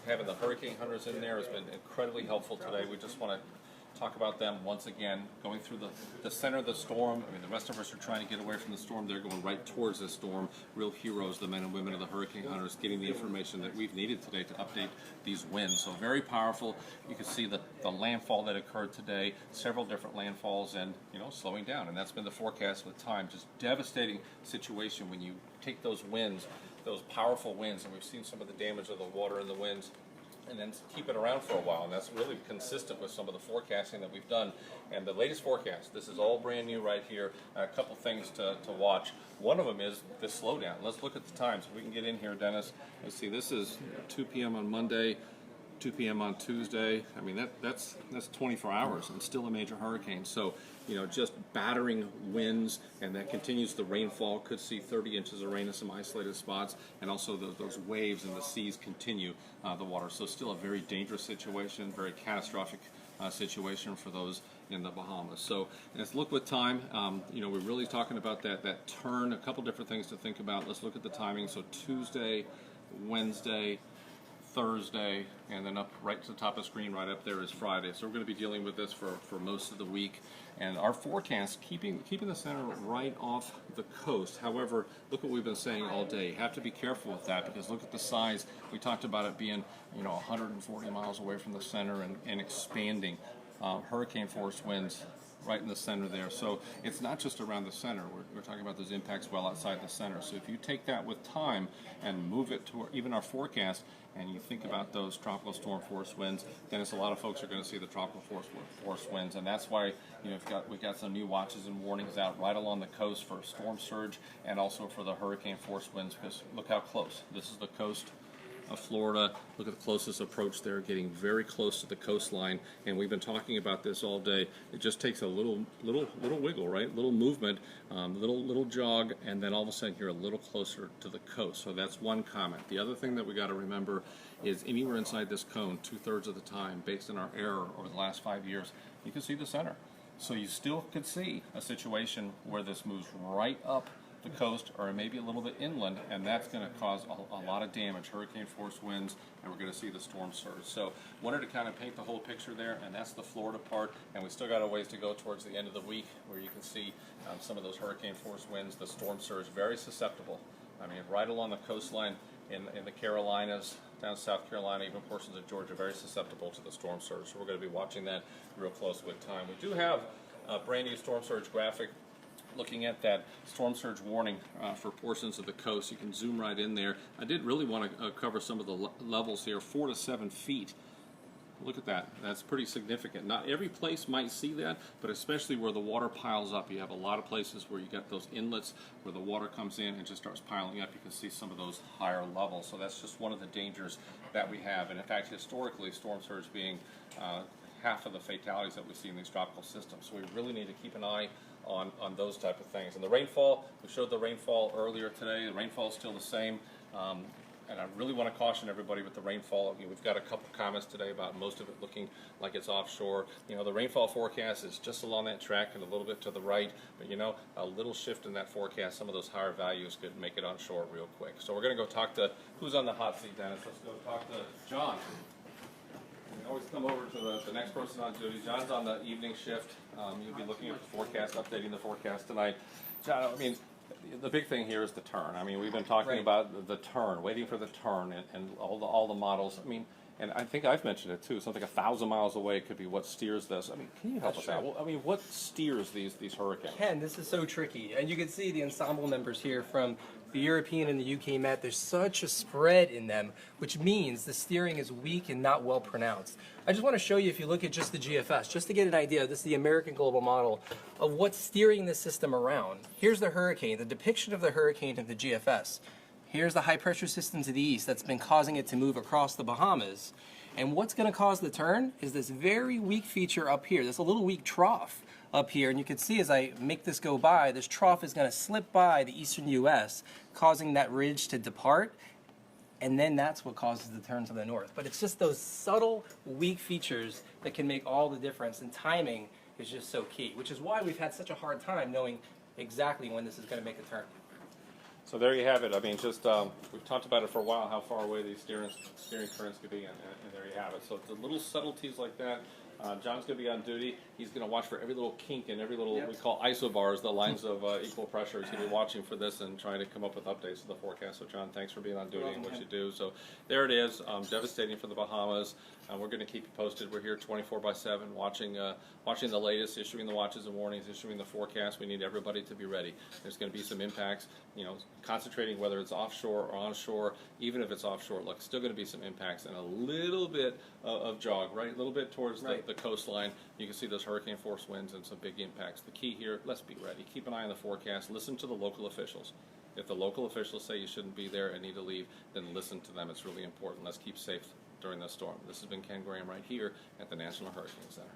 having the hurricane hunters in there has been incredibly helpful today. We just want to talk about them once again, going through the center of the storm. I mean, the rest of us are trying to get away from the storm. They're going right towards the storm. Real heroes, the men and women of the hurricane hunters, getting the information that we've needed today to update these winds. So very powerful. You can see the landfall that occurred today, several different landfalls, and slowing down. And that's been the forecast with time. Just devastating situation when you take those winds, those powerful winds, and we've seen some of the damage of the water and the winds, and then keep it around for a while. And that's really consistent with some of the forecasting that we've done. And the latest forecast, this is all brand new right here. A couple things to watch. One of them is this slowdown. Let's look at the times. If we can get in here, Dennis. Let's see, this is 2 p.m. on Monday, 2 p.m. on Tuesday. I mean, that's 24 hours and still a major hurricane. So, just battering winds, and that continues. The rainfall could see 30 inches of rain in some isolated spots, and also those waves and the seas continue the water. So still a very dangerous situation, very catastrophic situation for those in the Bahamas. So let's look with time. We're really talking about that turn. A couple different things to think about. Let's look at the timing. So Tuesday, Wednesday, Thursday, and then up right to the top of the screen right up there is Friday. So we're going to be dealing with this for most of the week. And our forecast, keeping the center right off the coast. However, look what we've been saying all day. You have to be careful with that, because look at the size. We talked about it being 140 miles away from the center and expanding. Hurricane force winds right in the center there. So it's not just around the center. We're talking about those impacts well outside the center. So if you take that with time and move it to even our forecast, and you think about those tropical storm force winds, then it's a lot of folks are going to see the tropical force winds, and that's why we've got some new watches and warnings out right along the coast for storm surge and also for the hurricane force winds. Because look how close. This is the coast of Florida. Look at the closest approach there, getting very close to the coastline, and we've been talking about this all day. It just takes a little wiggle, right? Little movement, little jog, and then all of a sudden you're a little closer to the coast. So that's one comment. The other thing that we got to remember is anywhere inside this cone, 2/3 of the time, based on our error over the last 5 years, you can see the center. So you still could see a situation where this moves right up the coast or maybe a little bit inland, and that's going to cause a lot of damage, hurricane force winds, and we're going to see the storm surge. So wanted to kind of paint the whole picture there, and that's the Florida part, and we still got a ways to go towards the end of the week where you can see some of those hurricane force winds, the storm surge, very susceptible. I mean, right along the coastline in the Carolinas, down South Carolina, even portions of Georgia, very susceptible to the storm surge. So we're going to be watching that real close with time. We do have a brand new storm surge graphic looking at that storm surge warning for portions of the coast. You can zoom right in there. I did really want to cover some of the levels here, 4 to 7 feet. Look at that. That's pretty significant. Not every place might see that, but especially where the water piles up. You have a lot of places where you got those inlets where the water comes in and just starts piling up. You can see some of those higher levels. So that's just one of the dangers that we have. And in fact, historically, storm surge being half of the fatalities that we see in these tropical systems. So we really need to keep an eye on those type of things. And the rainfall, we showed the rainfall earlier today. The rainfall is still the same. And I really want to caution everybody with the rainfall. We've got a couple comments today about most of it looking like it's offshore. The rainfall forecast is just along that track and a little bit to the right. But a little shift in that forecast, some of those higher values could make it onshore real quick. So we're going to go talk to, who's on the hot seat, Dennis? Let's go talk to John. We always come over to the next person on duty. John's on the evening shift. You'll be looking at the forecast, updating the forecast tonight. John, I mean, the big thing here is the turn. I mean, we've been talking about the turn, waiting for the turn, and all the models. I mean, and I think I've mentioned it too. Something 1,000 miles away could be what steers this. I mean, can you help us out? Well, I mean, what steers these hurricanes? Ken, this is so tricky, and you can see the ensemble members here from the European and the UK Met. There's such a spread in them, which means the steering is weak and not well pronounced. I just want to show you, if you look at just the GFS, just to get an idea, this is the American Global Model, of what's steering this system around. Here's the hurricane, the depiction of the hurricane in the GFS. Here's the high pressure system to the east that's been causing it to move across the Bahamas. And what's going to cause the turn is this very weak feature up here, this a little weak trough up here. And you can see as I make this go by, this trough is going to slip by the eastern U.S., causing that ridge to depart. And then that's what causes the turn to the north. But it's just those subtle, weak features that can make all the difference. And timing is just so key, which is why we've had such a hard time knowing exactly when this is going to make a turn. So there you have it. I mean, just we've talked about it for a while, how far away these steering currents could be, and there you have it. So the little subtleties like that. John's going to be on duty. He's going to watch for every little kink and every little, we call isobars, the lines of equal pressure. He's going to be watching for this and trying to come up with updates of the forecast. So John, thanks for being on duty and what you do. So there it is, devastating for the Bahamas. We're going to keep you posted. We're here 24/7 watching the latest, issuing the watches and warnings, issuing the forecast. We need everybody to be ready. There's going to be some impacts, concentrating whether it's offshore or onshore. Even if it's offshore, look, still going to be some impacts and a little bit of jog, right? A little bit towards the coastline. You can see those hurricane force winds and some big impacts. The key here, let's be ready. Keep an eye on the forecast. Listen to the local officials. If the local officials say you shouldn't be there and need to leave, then listen to them. It's really important. Let's keep safe during this storm. This has been Ken Graham right here at the National Hurricane Center.